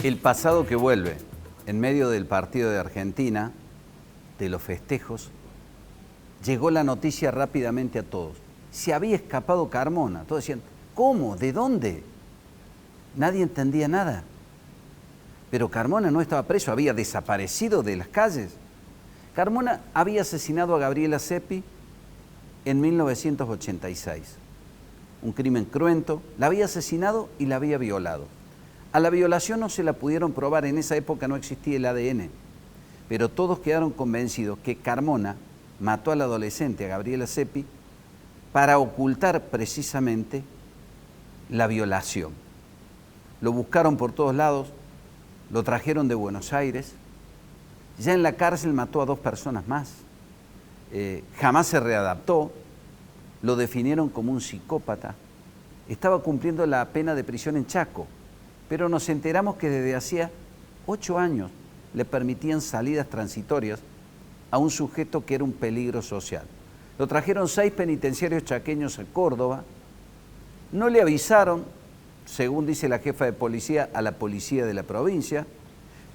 El pasado que vuelve, en medio del partido de Argentina, de los festejos, llegó la noticia rápidamente a todos. Se había escapado Carmona. Todos decían, ¿cómo? ¿De dónde? Nadie entendía nada. Pero Carmona no estaba preso, había desaparecido de las calles. Carmona había asesinado a Gabriela Seppi en 1986. Un crimen cruento, la había asesinado y la había violado. A la violación no se la pudieron probar, en esa época no existía el ADN, pero todos quedaron convencidos que Carmona mató al adolescente, a Gabriela Seppi, para ocultar precisamente la violación. Lo buscaron por todos lados, lo trajeron de Buenos Aires, ya en la cárcel mató a 2 personas más, jamás se readaptó, lo definieron como un psicópata, estaba cumpliendo la pena de prisión en Chaco, pero nos enteramos que desde hacía 8 años le permitían salidas transitorias a un sujeto que era un peligro social. Lo trajeron 6 penitenciarios chaqueños a Córdoba, no le avisaron, según dice la jefa de policía, a la policía de la provincia,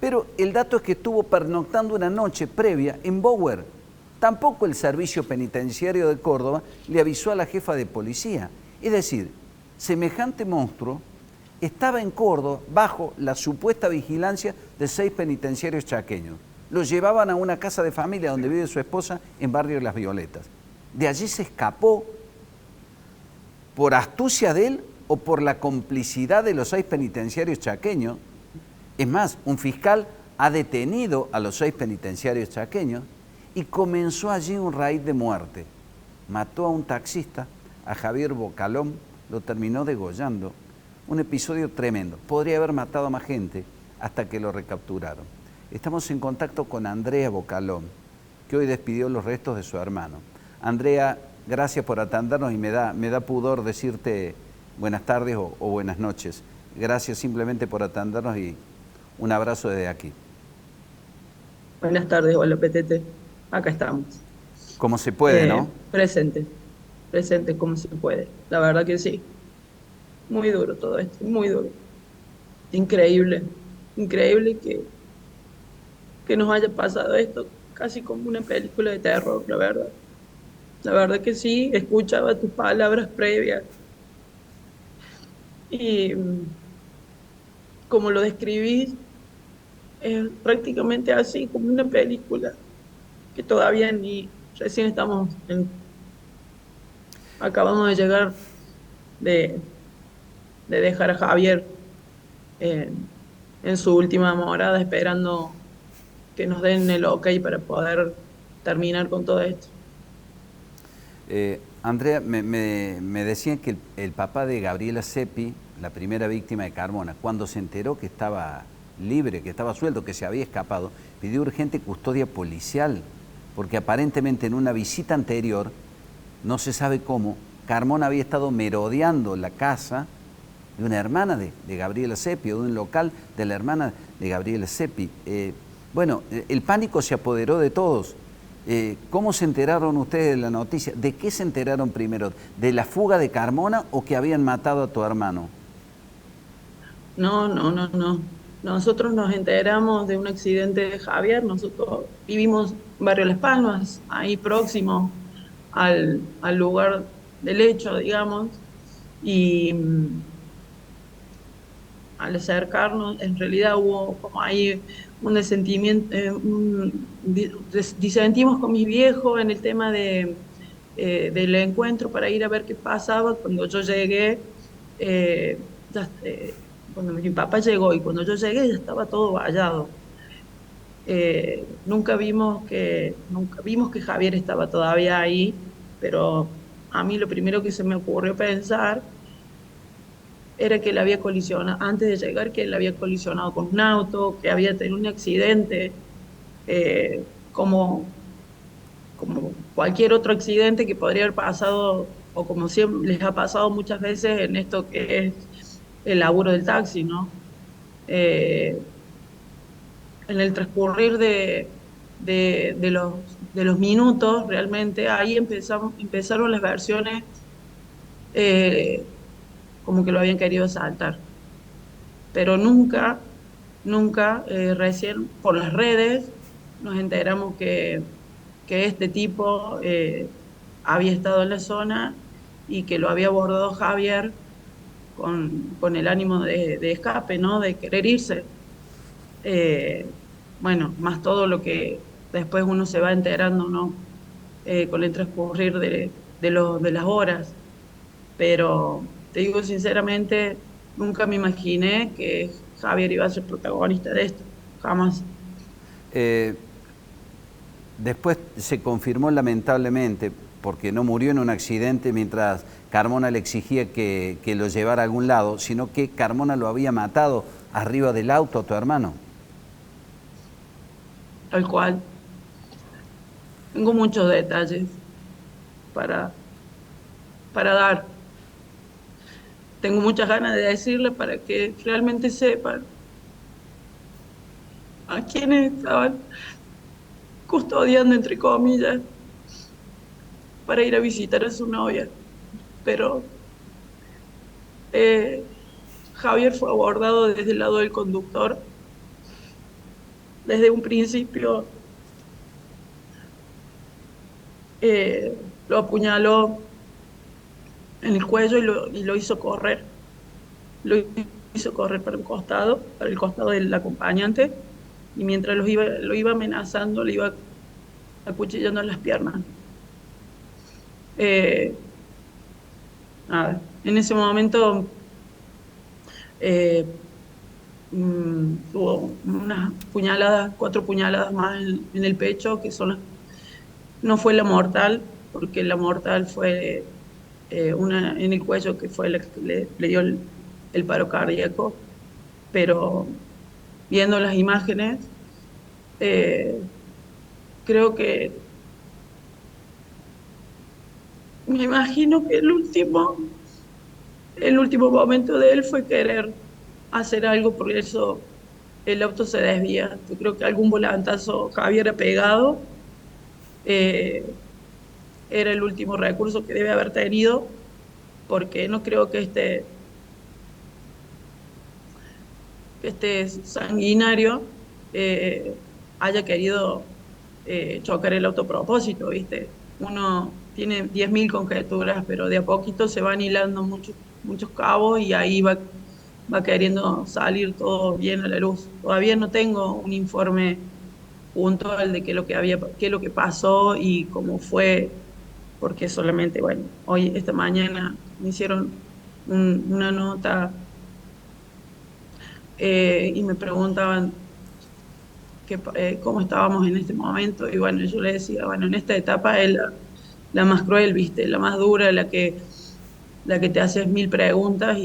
pero el dato es que estuvo pernoctando una noche previa en Bower. Tampoco el servicio penitenciario de Córdoba le avisó a la jefa de policía. Es decir, semejante monstruo estaba en Córdoba bajo la supuesta vigilancia de 6 penitenciarios chaqueños. Lo llevaban a una casa de familia donde vive su esposa en Barrio Las Violetas. De allí se escapó por astucia de él o por la complicidad de los 6 penitenciarios chaqueños. Es más, un fiscal ha detenido a los 6 penitenciarios chaqueños y comenzó allí un raid de muerte. Mató a un taxista, a Javier Bocalón, lo terminó degollando. Un episodio tremendo. Podría haber matado a más gente hasta que lo recapturaron. Estamos en contacto con Andrea Bocalón, que hoy despidió los restos de su hermano. Andrea, gracias por atendernos y me da pudor decirte buenas tardes o buenas noches. Gracias simplemente por atendernos y un abrazo desde aquí. Buenas tardes, hola PTT. Acá estamos. Como se puede, ¿no? Presente como se puede. La verdad que sí. Muy duro todo esto, muy duro. Increíble, increíble que nos haya pasado esto, casi como una película de terror, la verdad. La verdad que sí, escuchaba tus palabras previas y como lo describís, es prácticamente así, como una película que todavía recién acabamos de llegar de, de dejar a Javier en, en su última morada esperando que nos den el ok para poder terminar con todo esto. Andrea, me decían que el papá de Gabriela Seppi, la primera víctima de Carmona, cuando se enteró que estaba libre, que estaba suelto, que se había escapado, pidió urgente custodia policial, porque aparentemente en una visita anterior, no se sabe cómo, Carmona había estado merodeando la casa de una hermana de Gabriela Seppi, o de un local de la hermana de Gabriela Seppi. El pánico se apoderó de todos. ¿Cómo se enteraron ustedes de la noticia? ¿De qué se enteraron primero? ¿De la fuga de Carmona o que habían matado a tu hermano? No. Nosotros nos enteramos de un accidente de Javier. Nosotros vivimos en Barrio Las Palmas, ahí próximo al lugar del hecho, digamos, y al acercarnos, en realidad hubo como ahí un desentimiento, disentimos con mis viejos en el tema del encuentro para ir a ver qué pasaba. Cuando yo llegué, cuando mi papá llegó y cuando yo llegué ya estaba todo vallado. Nunca vimos que Javier estaba todavía ahí, pero a mí lo primero que se me ocurrió pensar era que él había colisionado, antes de llegar, que él había colisionado con un auto, que había tenido un accidente, eh, como, como cualquier otro accidente que podría haber pasado, o como siempre les ha pasado muchas veces en esto que es el laburo del taxi, ¿no? Eh, en el transcurrir de los minutos, realmente, ahí empezaron las versiones eh, como que lo habían querido saltar, pero nunca nunca. Recién por las redes nos enteramos que este tipo había estado en la zona y que lo había abordado Javier con el ánimo de escape, ¿no? De querer irse. Eh, bueno, más todo lo que después uno se va enterando, ¿no? Con el transcurrir de las horas. Pero te digo sinceramente, nunca me imaginé que Javier iba a ser protagonista de esto, jamás. Eh, Después se confirmó lamentablemente, porque no murió en un accidente mientras Carmona le exigía que lo llevara a algún lado, sino que Carmona lo había matado arriba del auto a tu hermano. Tal cual. Tengo muchos detalles para, para dar. Tengo muchas ganas de decirle para que realmente sepan a quienes estaban custodiando, entre comillas, para ir a visitar a su novia. Pero eh, Javier fue abordado desde el lado del conductor. Desde un principio lo apuñaló en el cuello y lo hizo correr. Lo hizo correr para el costado del acompañante, y mientras lo iba amenazando, le iba acuchillando en las piernas. Eh, Nada, en ese momento eh, tuvo unas puñaladas, 4 puñaladas más en el pecho, que son no fue la mortal, porque la mortal fue una en el cuello, que fue la que le dio el paro cardíaco. Pero viendo las imágenes, eh, creo que me imagino que el último momento de él fue querer hacer algo, por eso el auto se desvía. Yo creo que algún volantazo Javier ha pegado, eh, era el último recurso que debe haber tenido, porque no creo que este sanguinario eh, haya querido chocar el auto a propósito, ¿viste? Uno tiene 10.000 conjeturas, pero de a poquito se van hilando muchos cabos y ahí va queriendo salir todo bien a la luz. Todavía no tengo un informe puntual de qué es lo que pasó y cómo fue, porque solamente, bueno, esta mañana me hicieron una nota y me preguntaban cómo estábamos en este momento, y bueno, yo le decía, bueno, en esta etapa es la más cruel, ¿viste? La más dura, la que te haces 1000 preguntas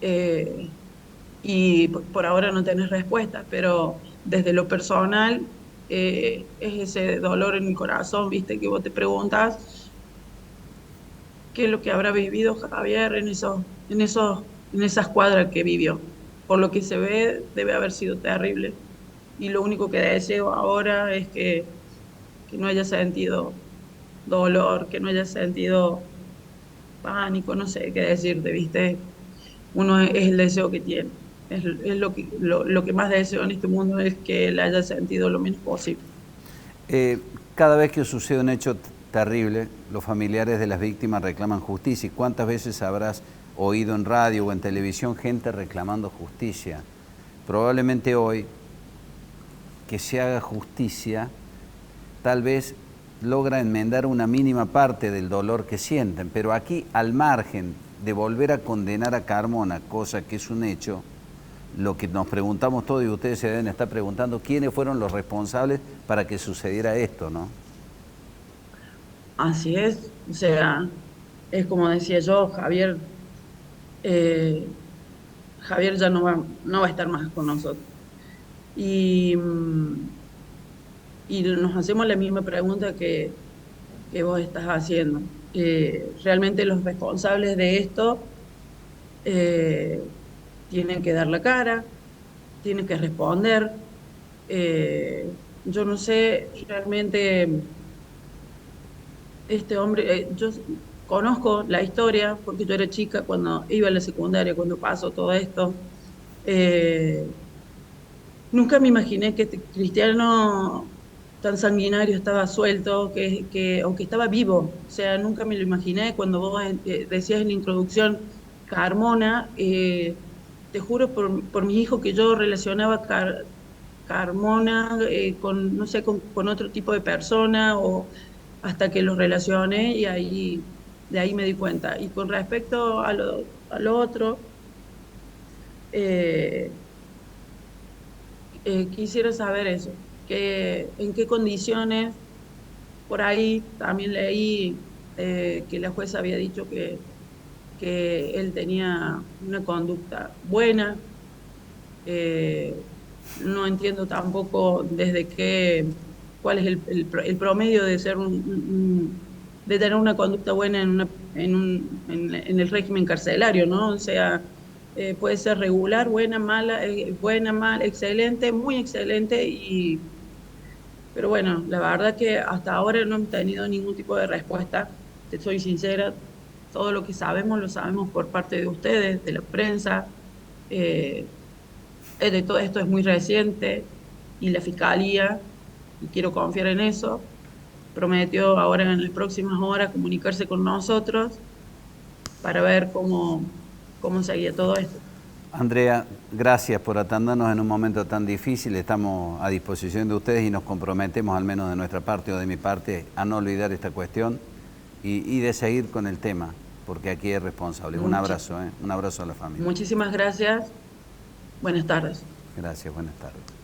eh, y por ahora no tenés respuesta, pero desde lo personal es ese dolor en mi corazón, ¿viste? Que vos te preguntas qué es lo que habrá vivido Javier en esas cuadras que vivió. Por lo que se ve, debe haber sido terrible. Y lo único que deseo ahora es que no haya sentido dolor, que no haya sentido pánico, no sé qué decirte, ¿viste? Uno es el deseo que tiene. Es lo que más deseo en este mundo, es que él haya sentido lo menos posible. Cada vez que sucede un hecho terrible, los familiares de las víctimas reclaman justicia. ¿Y cuántas veces habrás oído en radio o en televisión gente reclamando justicia? Probablemente hoy, que se haga justicia, tal vez logra enmendar una mínima parte del dolor que sienten, pero aquí, al margen de volver a condenar a Carmona, cosa que es un hecho, lo que nos preguntamos todos, y ustedes se deben estar preguntando, ¿quiénes fueron los responsables para que sucediera esto, no? Así es, o sea, es como decía yo, eh, Javier ya no va a estar más con nosotros. Y, y nos hacemos la misma pregunta que vos estás haciendo. Realmente los responsables de esto eh, tienen que dar la cara, tienen que responder. Yo no sé realmente este hombre, yo conozco la historia porque yo era chica cuando iba a la secundaria, cuando pasó todo esto. Eh, Nunca me imaginé que Cristiano tan sanguinario estaba suelto o que estaba vivo. O sea, nunca me lo imaginé. Cuando vos decías en la introducción Carmona, te juro por mi hijo que yo relacionaba Carmona con, no sé, con otro tipo de persona o hasta que lo relacioné y de ahí me di cuenta. Y con respecto a lo otro, eh, quisiera saber eso, en qué condiciones, por ahí también leí que la jueza había dicho que él tenía una conducta buena. No entiendo tampoco cuál es el promedio de ser de tener una conducta buena en el régimen carcelario, ¿no? O sea, puede ser regular, buena, mala, excelente, muy excelente, pero bueno, la verdad que hasta ahora no hemos tenido ningún tipo de respuesta, te soy sincera, todo lo que sabemos lo sabemos por parte de ustedes, de la prensa. eh, de todo esto es muy reciente y la fiscalía, y quiero confiar en eso, prometió ahora en las próximas horas comunicarse con nosotros para ver cómo seguía todo esto. Andrea, gracias por atendernos en un momento tan difícil. Estamos a disposición de ustedes y nos comprometemos, al menos de nuestra parte o de mi parte, a no olvidar esta cuestión y de seguir con el tema, porque aquí es responsable. Un abrazo, un abrazo a la familia. Muchísimas gracias. Buenas tardes. Gracias, buenas tardes.